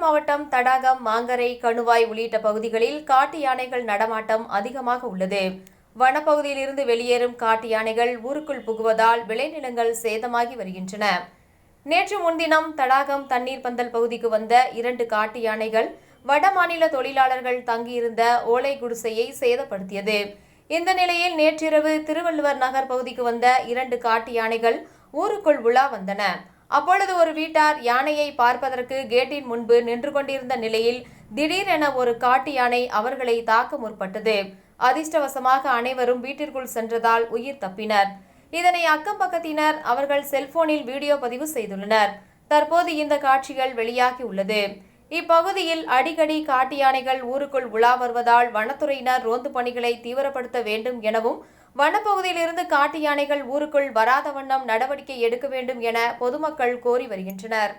மாவட்டம் தடாகம், மாங்கரை, கணுவாய் உள்ளிட்ட பகுதிகளில் காட்டு யானைகள் நடமாட்டம் அதிகமாக உள்ளது. வனப்பகுதியில் இருந்து வெளியேறும் காட்டு யானைகள் ஊருக்குள் புகுவதால் விளைநிலங்கள் சேதமாகி வருகின்றன. நேற்று முன்தினம் தடாகம் தண்ணீர் பந்தல் பகுதிக்கு வந்த 2 காட்டு யானைகள் வடமாநில தொழிலாளர்கள் தங்கியிருந்த ஓலை குடிசையை சேதப்படுத்தியது. இந்த நிலையில் நேற்றிரவு திருவள்ளுவர் நகர் பகுதிக்கு வந்த 2 காட்டு யானைகள் ஊருக்குள் உலா வந்தன. அப்பொழுது ஒரு வீட்டார் யானையை பார்ப்பதற்கு கேட்டின் முன்பு நின்று கொண்டிருந்த நிலையில் திடீரென ஒரு காட்டு யானை அவர்களை தாக்க முற்பட்டது. அதிர்ஷ்டவசமாக அனைவரும் வீட்டிற்குள் சென்றதால் உயிர் தப்பினர். இதனை அக்கம் பக்கத்தினர் அவர்கள் செல்போனில் வீடியோ பதிவு செய்துள்ளனர். தற்போது இந்த காட்சிகள் வெளியாகி உள்ளது. இப்பகுதியில் அடிக்கடி காட்டு யானைகள் ஊருக்குள் உலா வருவதால் வனத்துறையினர் ரோந்து பணிகளை தீவிரப்படுத்த வேண்டும் எனவும், வனப்பகுதியில் இருந்து காட்டு யானைகள் ஊருக்குள் வராத வண்ணம் நடவடிக்கை எடுக்க வேண்டும் என பொதுமக்கள் கோரி வருகின்றனர்.